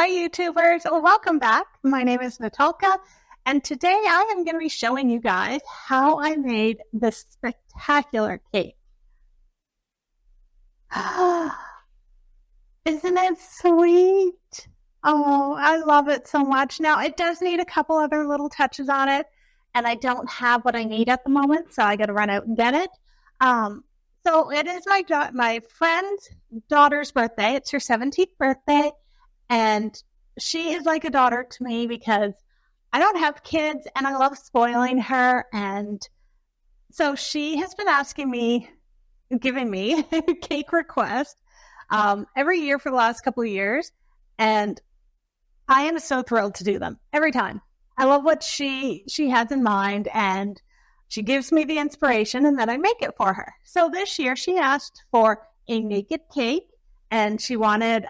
Hi, YouTubers. Welcome back. My name is Natalka, and today I am going to be showing you guys how I made this spectacular cake. Isn't it sweet? Oh, I love it so much. Now, it does need a couple other little touches on it, and I don't have what I need at the moment, so I got to run out and get it. So it is my friend's daughter's birthday. It's her 17th birthday. And she is like a daughter to me because I don't have kids and I love spoiling her. And so she has been giving me a cake request every year for the last couple of years. And I am so thrilled to do them every time. I love what she has in mind, and she gives me the inspiration and then I make it for her. So this year she asked for a naked cake, and she wanted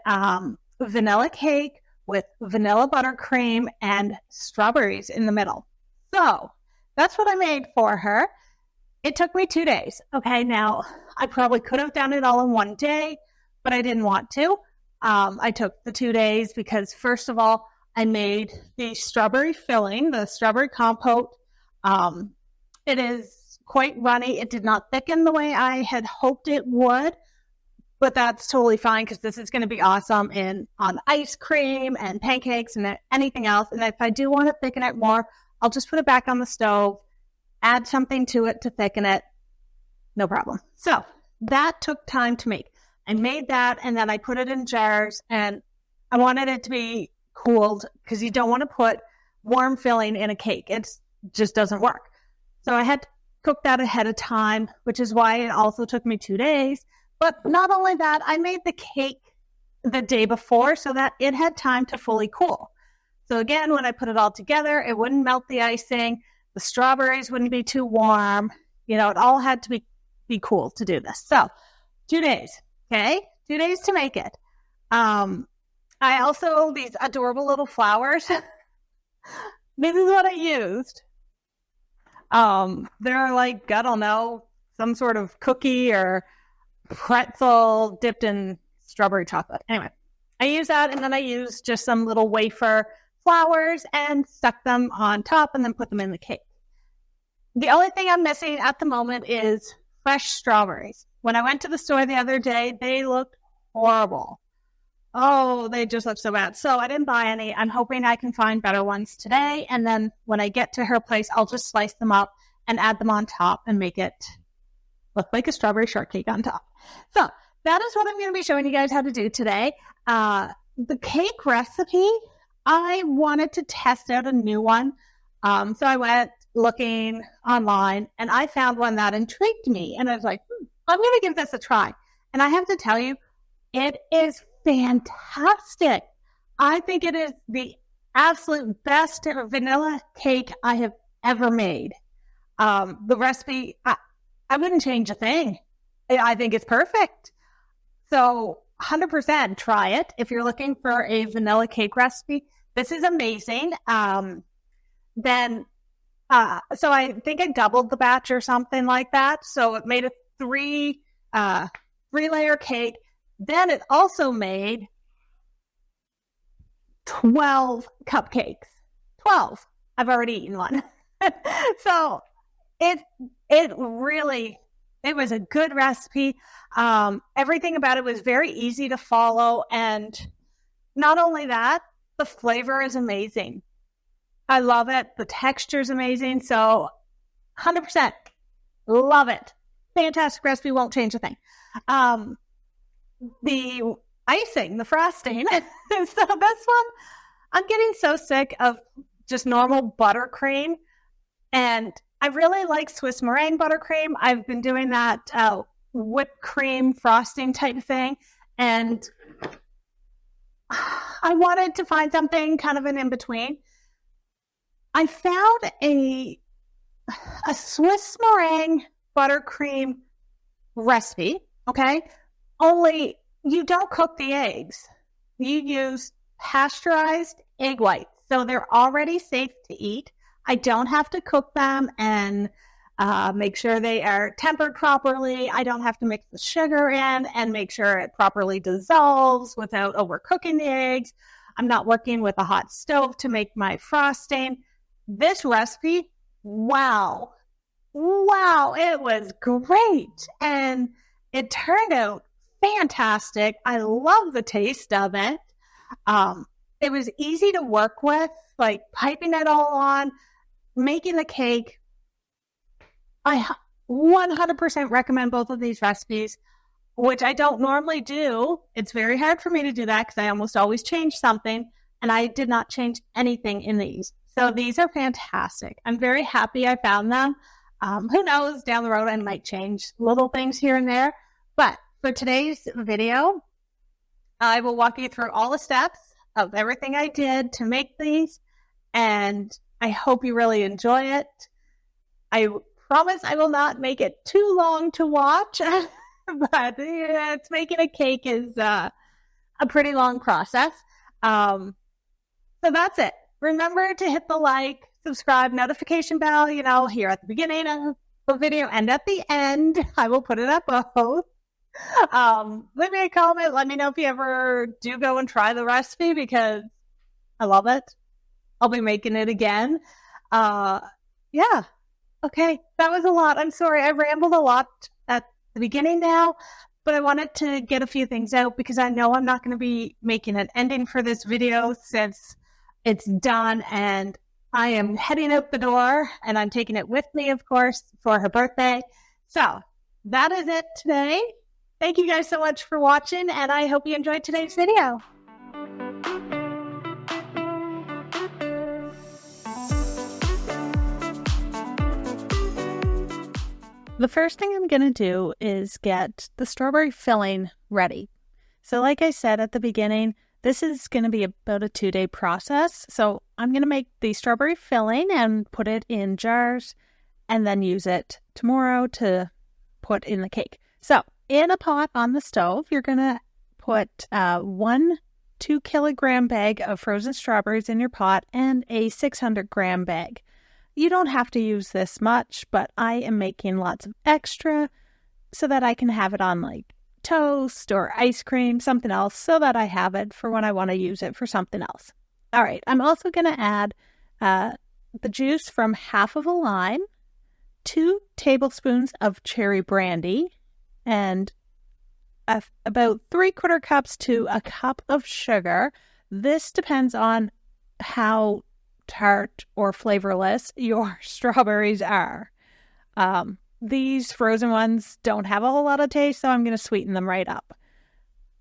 vanilla cake with vanilla buttercream and strawberries in the middle. So that's what I made for her. It took me 2 days. Okay, now I probably could have done it all in one day, but I didn't want to. I took the 2 days because, first of all, I made the strawberry filling, the strawberry compote. It is quite runny. It did not thicken the way I had hoped it would, but that's totally fine because this is going to be awesome on ice cream and pancakes and anything else. And if I do want to thicken it more, I'll just put it back on the stove, add something to it to thicken it. No problem. So that took time to make. I made that, and then I put it in jars, and I wanted it to be cooled because you don't want to put warm filling in a cake. It just doesn't work. So I had to cook that ahead of time, which is why it also took me 2 days. But not only that, I made the cake the day before so that it had time to fully cool. So again, when I put it all together, it wouldn't melt the icing. The strawberries wouldn't be too warm. You know, it all had to be cool to do this. So 2 days, okay? 2 days to make it. I also, these adorable little flowers. This is what I used. They're like, I don't know, some sort of cookie or pretzel dipped in strawberry chocolate. Anyway, I use that, and then I use just some little wafer flowers and stuck them on top and then put them in the cake. The only thing I'm missing at the moment is fresh strawberries. When I went to the store the other day, they looked horrible. Oh, they just look so bad. So I didn't buy any. I'm hoping I can find better ones today. And then when I get to her place, I'll just slice them up and add them on top and make it look like a strawberry shortcake on top. So that is what I'm going to be showing you guys how to do today. The cake recipe, I wanted to test out a new one. So I went looking online, and I found one that intrigued me. And I was like, I'm going to give this a try. And I have to tell you, it is fantastic. I think it is the absolute best vanilla cake I have ever made. The recipe, I wouldn't change a thing. I think it's perfect. So 100% try it. If you're looking for a vanilla cake recipe, this is amazing. So I think I doubled the batch or something like that. So it made a three-layer cake. Then it also made 12 cupcakes. 12. I've already eaten one. So it was a good recipe. Everything about it was very easy to follow. And not only that, the flavor is amazing. I love it. The texture is amazing. So 100% love it. Fantastic recipe. Won't change a thing. The icing, the frosting. So this one, I'm getting so sick of just normal buttercream. And I really like Swiss meringue buttercream. I've been doing that whipped cream frosting type thing. And I wanted to find something kind of an in-between. I found a Swiss meringue buttercream recipe, okay? Only you don't cook the eggs. You use pasteurized egg whites. So they're already safe to eat. I don't have to cook them and make sure they are tempered properly. I don't have to mix the sugar in and make sure it properly dissolves without overcooking the eggs. I'm not working with a hot stove to make my frosting. This recipe, wow, it was great. And it turned out fantastic. I love the taste of it. It was easy to work with, like piping it all on, making the cake. I 100% recommend both of these recipes, which I don't normally do. It's very hard for me to do that because I almost always change something, and I did not change anything in these. So these are fantastic. I'm very happy I found them. Who knows, down the road I might change little things here and there. But for today's video, I will walk you through all the steps of everything I did to make these, and I hope you really enjoy it. I promise I will not make it too long to watch, but it's making a cake is a pretty long process. So that's it. Remember to hit the like, subscribe, notification bell, here at the beginning of the video and at the end. I will put it up both. Leave me a comment. Let me know if you ever do go and try the recipe because I love it. I'll be making it again. Yeah. Okay. That was a lot. I'm sorry. I rambled a lot at the beginning now, but I wanted to get a few things out because I know I'm not going to be making an ending for this video since it's done and I am heading out the door and I'm taking it with me, of course, for her birthday. So that is it today. Thank you guys so much for watching, and I hope you enjoyed today's video. The first thing I'm going to do is get the strawberry filling ready. So like I said at the beginning, this is going to be about a 2-day process. So I'm going to make the strawberry filling and put it in jars and then use it tomorrow to put in the cake. So in a pot on the stove, you're going to put 1 2-kilogram bag of frozen strawberries in your pot and a 600-gram bag. You don't have to use this much, but I am making lots of extra so that I can have it on like toast or ice cream, something else, so that I have it for when I want to use it for something else. All right, I'm also going to add the juice from half of a lime, 2 tablespoons of cherry brandy, and about 3/4 cups to a cup of sugar. This depends on how tart or flavorless your strawberries are. These frozen ones don't have a whole lot of taste, so I'm going to sweeten them right up.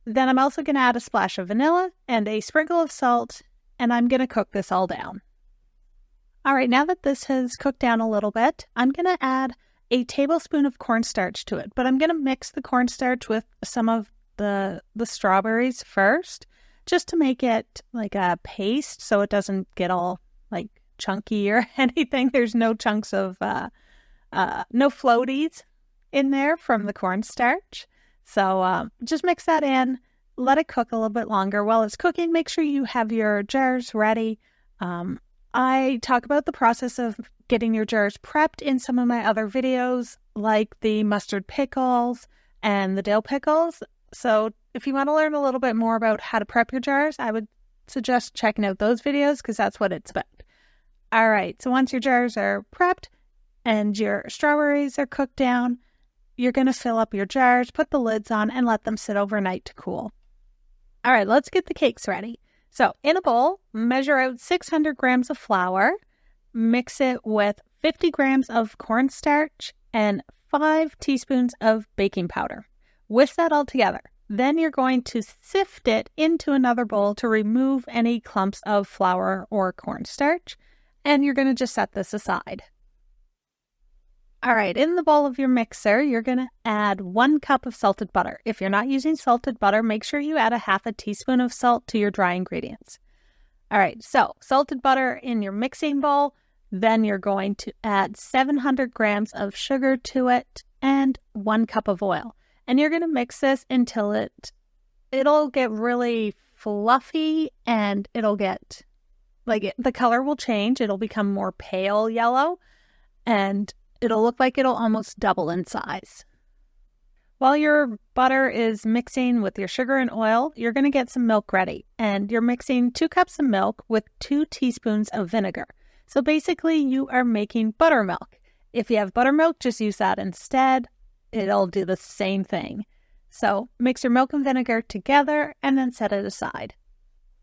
Then I'm also going to add a splash of vanilla and a sprinkle of salt, and I'm going to cook this all down. All right, now that this has cooked down a little bit, I'm going to add a tablespoon of cornstarch to it, but I'm going to mix the cornstarch with some of the strawberries first, just to make it like a paste so it doesn't get all like chunky or anything. There's no chunks of, no floaties in there from the cornstarch. So just mix that in, let it cook a little bit longer. While it's cooking, make sure you have your jars ready. I talk about the process of getting your jars prepped in some of my other videos, like the mustard pickles and the dill pickles. So if you want to learn a little bit more about how to prep your jars, I would suggest checking out those videos because that's what it's about. All right, so once your jars are prepped and your strawberries are cooked down, you're going to fill up your jars, put the lids on, and let them sit overnight to cool. All right, let's get the cakes ready. So in a bowl, measure out 600 grams of flour, mix it with 50 grams of cornstarch and 5 teaspoons of baking powder. Whisk that all together. Then you're going to sift it into another bowl to remove any clumps of flour or cornstarch, and you're going to just set this aside. All right, in the bowl of your mixer, you're going to add 1 cup of salted butter. If you're not using salted butter, make sure you add a half a teaspoon of salt to your dry ingredients. All right, so salted butter in your mixing bowl, then you're going to add 700 grams of sugar to it and 1 cup of oil. And you're going to mix this until it'll get really fluffy and it'll get, the color will change. It'll become more pale yellow and it'll look like it'll almost double in size. While your butter is mixing with your sugar and oil, you're going to get some milk ready. And you're mixing 2 cups of milk with 2 teaspoons of vinegar. So basically, you are making buttermilk. If you have buttermilk, just use that instead. It'll do the same thing. So mix your milk and vinegar together and then set it aside.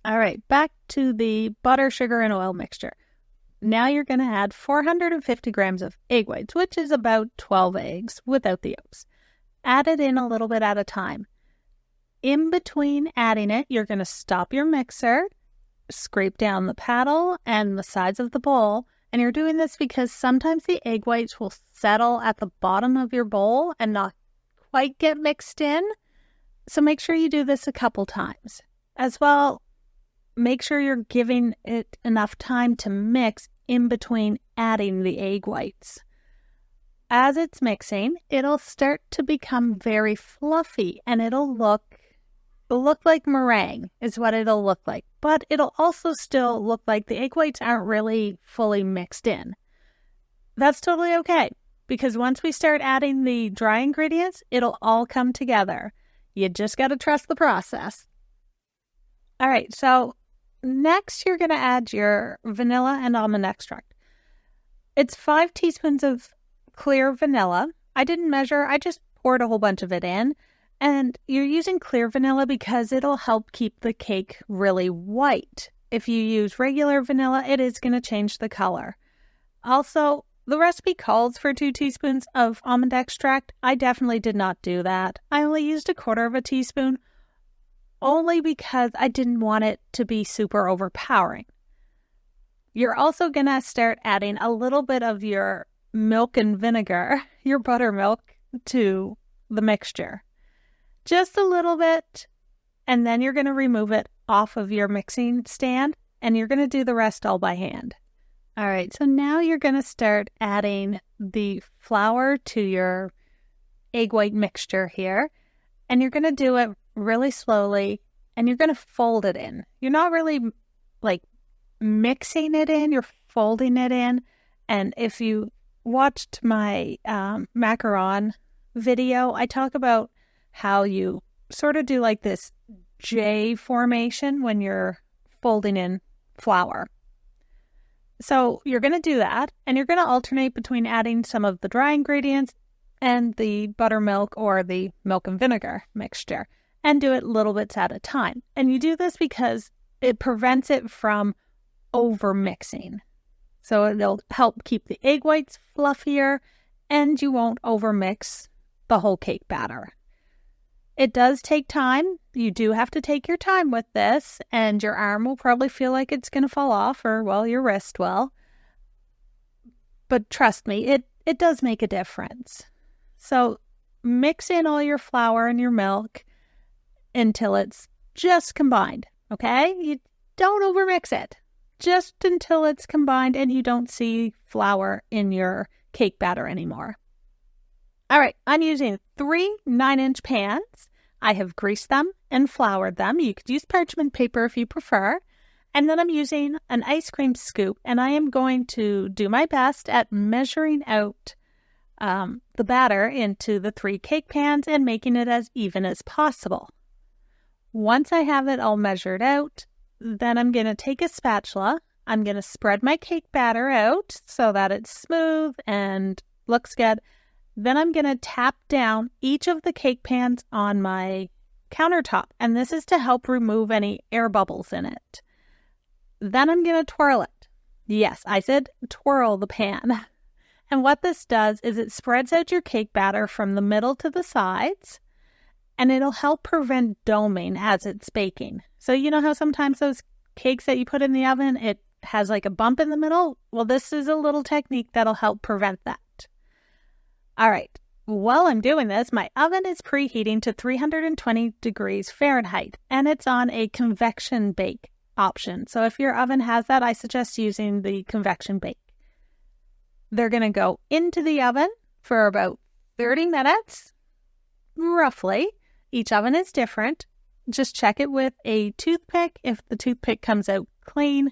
All right, back to the butter, sugar, and oil mixture. Now you're going to add 450 grams of egg whites, which is about 12 eggs without the yolks. Add it in a little bit at a time. In between adding it, you're going to stop your mixer, scrape down the paddle and the sides of the bowl. And you're doing this because sometimes the egg whites will settle at the bottom of your bowl and not quite get mixed in. So make sure you do this a couple times. As well, make sure you're giving it enough time to mix in between adding the egg whites. As it's mixing, it'll start to become very fluffy and it'll look like meringue is what it'll look like. But it'll also still look like the egg whites aren't really fully mixed in. That's totally okay because once we start adding the dry ingredients, it'll all come together. You just got to trust the process. All right, so next you're going to add your vanilla and almond extract. It's 5 teaspoons of clear vanilla. I didn't measure, I just poured a whole bunch of it in. And you're using clear vanilla because it'll help keep the cake really white. If you use regular vanilla, it is going to change the color. Also, the recipe calls for 2 teaspoons of almond extract. I definitely did not do that. I only used 1/4 teaspoon only because I didn't want it to be super overpowering. You're also going to start adding a little bit of your milk and vinegar, your buttermilk, to the mixture. Just a little bit, and then you're going to remove it off of your mixing stand, and you're going to do the rest all by hand. All right, so now you're going to start adding the flour to your egg white mixture here, and you're going to do it really slowly, and you're going to fold it in. You're not really like mixing it in, you're folding it in, and if you watched my macaron video, I talk about how you sort of do like this J formation when you're folding in flour. So you're going to do that, and you're going to alternate between adding some of the dry ingredients and the buttermilk or the milk and vinegar mixture, and do it little bits at a time. And you do this because it prevents it from over mixing. So it'll help keep the egg whites fluffier, and you won't over mix the whole cake batter. It does take time. You do have to take your time with this, and your arm will probably feel like it's going to fall off, or, well, your wrist will. But trust me, it does make a difference. So mix in all your flour and your milk until it's just combined, okay? You don't overmix it. Just until it's combined and you don't see flour in your cake batter anymore. All right, I'm using 3 9-inch pans. I have greased them and floured them. You could use parchment paper if you prefer. And then I'm using an ice cream scoop, and I am going to do my best at measuring out the batter into the 3 cake pans and making it as even as possible. Once I have it all measured out, then I'm going to take a spatula. I'm going to spread my cake batter out so that it's smooth and looks good. Then I'm going to tap down each of the cake pans on my countertop, and this is to help remove any air bubbles in it. Then I'm going to twirl it. Yes, I said twirl the pan. And what this does is it spreads out your cake batter from the middle to the sides, and it'll help prevent doming as it's baking. So you know how sometimes those cakes that you put in the oven, it has like a bump in the middle? Well, this is a little technique that'll help prevent that. All right, while I'm doing this, my oven is preheating to 320 degrees Fahrenheit, and it's on a convection bake option. So if your oven has that, I suggest using the convection bake. They're going to go into the oven for about 30 minutes, roughly. Each oven is different. Just check it with a toothpick. If the toothpick comes out clean,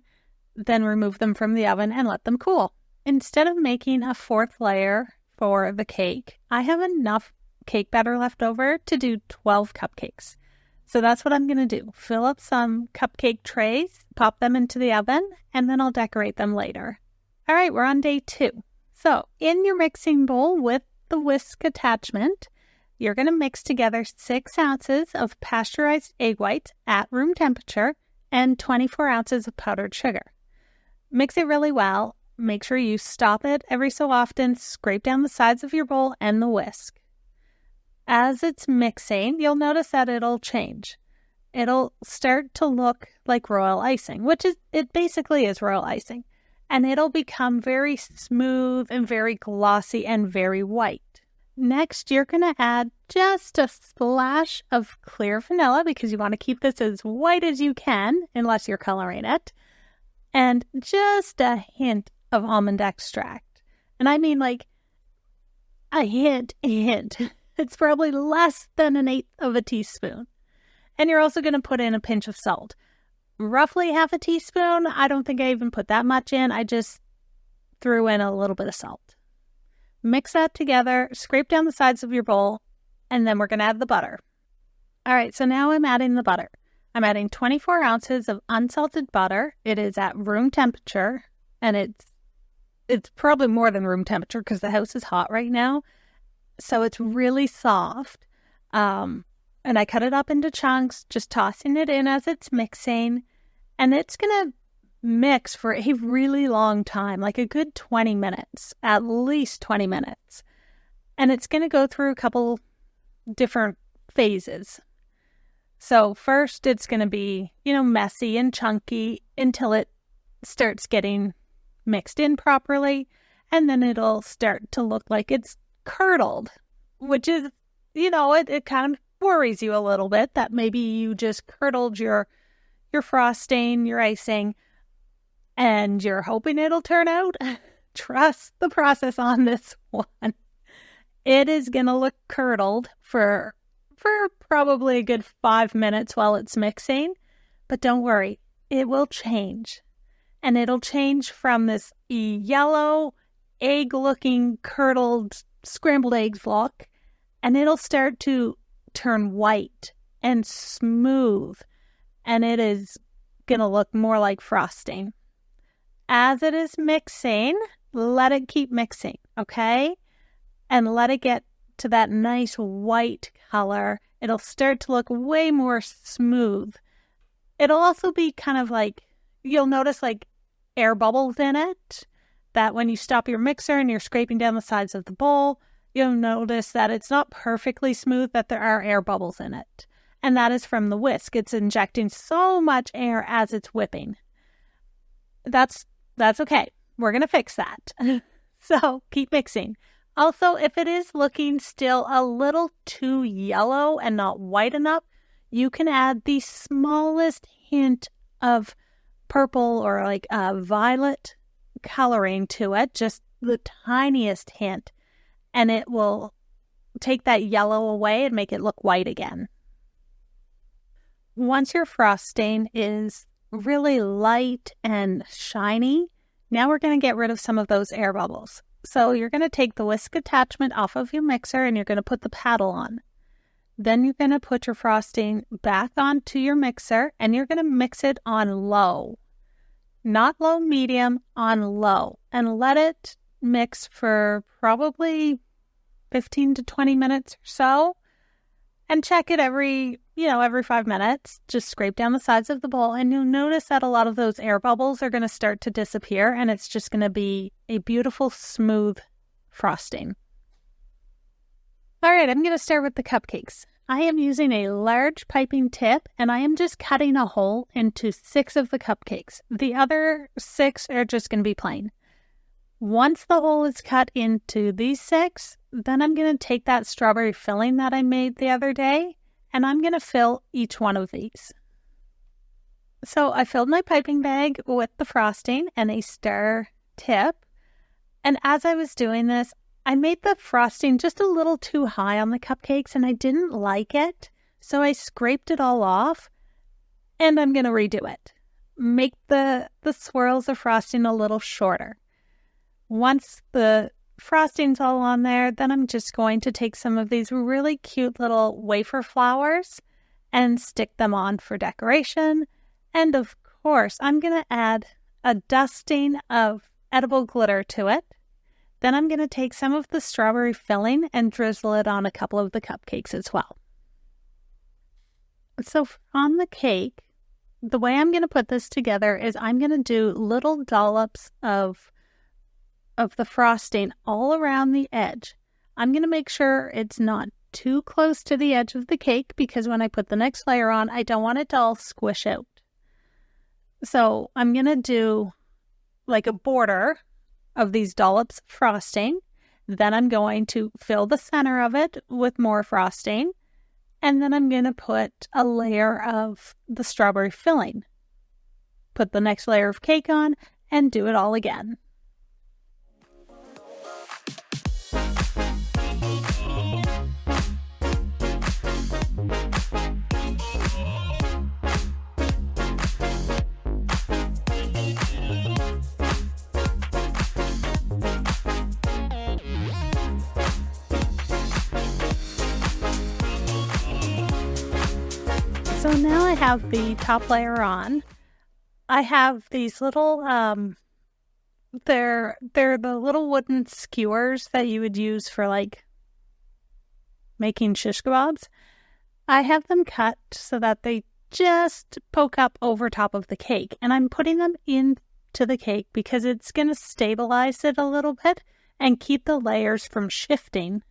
then remove them from the oven and let them cool. Instead of making a 4th layer for the cake, I have enough cake batter left over to do 12 cupcakes. So that's what I'm going to do. Fill up some cupcake trays, pop them into the oven, and then I'll decorate them later. All right, we're on day 2. So in your mixing bowl with the whisk attachment, you're going to mix together 6 ounces of pasteurized egg whites at room temperature and 24 ounces of powdered sugar. Mix it really well. Make sure you stop it every so often, scrape down the sides of your bowl and the whisk. As it's mixing, you'll notice that it'll change. It'll start to look like royal icing, which it basically is royal icing. And it'll become very smooth and very glossy and very white. Next, you're going to add just a splash of clear vanilla because you want to keep this as white as you can, unless you're coloring it. And just a hint of almond extract. And I mean like a hint. It's probably less than 1/8 of a teaspoon. And you're also going to put in a pinch of salt. Roughly half a teaspoon. I don't think I even put that much in. I just threw in a little bit of salt. Mix that together, scrape down the sides of your bowl, and then we're going to add the butter. All right, so now I'm adding the butter. I'm adding 24 ounces of unsalted butter. It is at room temperature, and it's probably more than room temperature because the house is hot right now. So it's really soft. And I cut it up into chunks, just tossing it in as it's mixing. And it's going to mix for a really long time, like a good 20 minutes, at least 20 minutes. And it's going to go through a couple different phases. So first it's going to be, messy and chunky until it starts getting mixed in properly. And then it'll start to look like it's curdled, which is, it kind of worries you a little bit that maybe you just curdled your frosting, your icing, and you're hoping it'll turn out. Trust the process on this one. It is going to look curdled for probably a good 5 minutes while it's mixing, but don't worry, it will change. And it'll change from this yellow, egg-looking, curdled, scrambled eggs look, and it'll start to turn white and smooth, and it is going to look more like frosting. As it is mixing, let it keep mixing, okay? And let it get to that nice white color. It'll start to look way more smooth. It'll also be kind of like, you'll notice like air bubbles in it, that when you stop your mixer and you're scraping down the sides of the bowl, you'll notice that it's not perfectly smooth, that there are air bubbles in it. And that is from the whisk. It's injecting so much air as it's whipping. That's okay. We're going to fix that. So keep mixing. Also, if it is looking still a little too yellow and not white enough, you can add the smallest hint of purple or like violet coloring to it, just the tiniest hint. And it will take that yellow away and make it look white again. Once your frosting is really light and shiny, now we're going to get rid of some of those air bubbles. So you're going to take the whisk attachment off of your mixer and you're going to put the paddle on. Then you're going to put your frosting back onto your mixer and you're going to mix it on low. Not low medium, on low. And let it mix for probably 15 to 20 minutes or so, and check it every 5 minutes. Just scrape down the sides of the bowl and you'll notice that a lot of those air bubbles are going to start to disappear and it's just going to be a beautiful, smooth frosting. All right, I'm going to start with the cupcakes. I am using a large piping tip and I am just cutting a hole into 6 of the cupcakes. The other 6 are just going to be plain. Once the hole is cut into these 6, then I'm going to take that strawberry filling that I made the other day, and I'm going to fill each one of these. So I filled my piping bag with the frosting and a star tip, and as I was doing this, I made the frosting just a little too high on the cupcakes, and I didn't like it, so I scraped it all off, and I'm going to redo it. Make the swirls of frosting a little shorter. Once the frosting's all on there, then I'm just going to take some of these really cute little wafer flowers and stick them on for decoration. And of course, I'm going to add a dusting of edible glitter to it. Then I'm going to take some of the strawberry filling and drizzle it on a couple of the cupcakes as well. So on the cake, the way I'm going to put this together is I'm going to do little dollops of the frosting all around the edge. I'm going to make sure it's not too close to the edge of the cake because when I put the next layer on, I don't want it to all squish out. So I'm going to do like a border of these dollops of frosting. Then I'm going to fill the center of it with more frosting. And then I'm going to put a layer of the strawberry filling. Put the next layer of cake on and do it all again. So now I have the top layer on. I have these little, they're the little wooden skewers that you would use for like making shish kebabs. I have them cut so that they just poke up over top of the cake. And I'm putting them into the cake because it's going to stabilize it a little bit and keep the layers from shifting.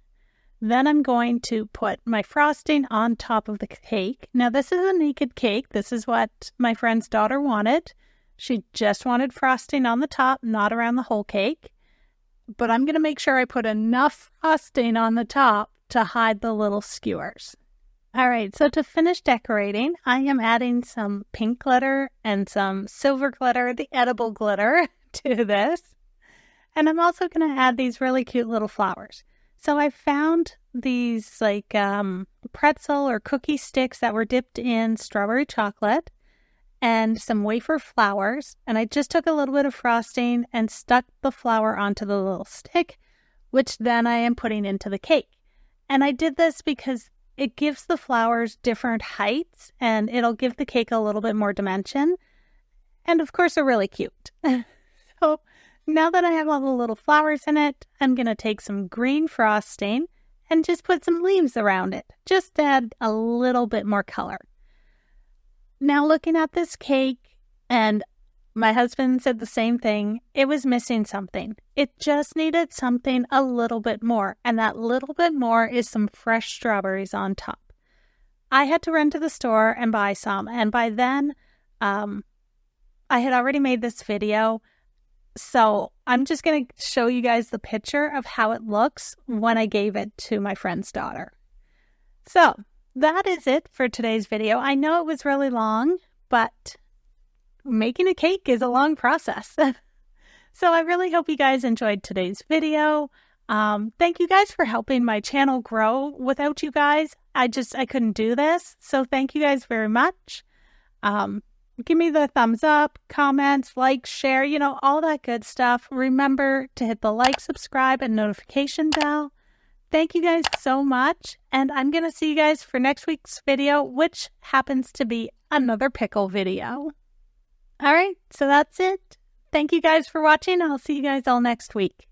Then I'm going to put my frosting on top of the cake. Now, this is a naked cake. This is what my friend's daughter wanted. She just wanted frosting on the top, not around the whole cake. But I'm going to make sure I put enough frosting on the top to hide the little skewers. All right, so to finish decorating, I am adding some pink glitter and some silver glitter, the edible glitter, to this. And I'm also going to add these really cute little flowers. So I found these like pretzel or cookie sticks that were dipped in strawberry chocolate and some wafer flowers. And I just took a little bit of frosting and stuck the flower onto the little stick, which then I am putting into the cake. And I did this because it gives the flowers different heights and it'll give the cake a little bit more dimension. And of course, they're really cute. So now that I have all the little flowers in it, I'm going to take some green frosting and just put some leaves around it. Just to add a little bit more color. Now looking at this cake, and my husband said the same thing, it was missing something. It just needed something a little bit more. And that little bit more is some fresh strawberries on top. I had to run to the store and buy some. And by then, I had already made this video. So I'm just going to show you guys the picture of how it looks when I gave it to my friend's daughter. So that is it for today's video. I know it was really long, but making a cake is a long process. So I really hope you guys enjoyed today's video. Thank you guys for helping my channel grow. Without you guys, I couldn't do this. So thank you guys very much. Give me the thumbs up, comments, like, share, all that good stuff. Remember to hit the like, subscribe, and notification bell. Thank you guys so much. And I'm going to see you guys for next week's video, which happens to be another pickle video. All right, so that's it. Thank you guys for watching. I'll see you guys all next week.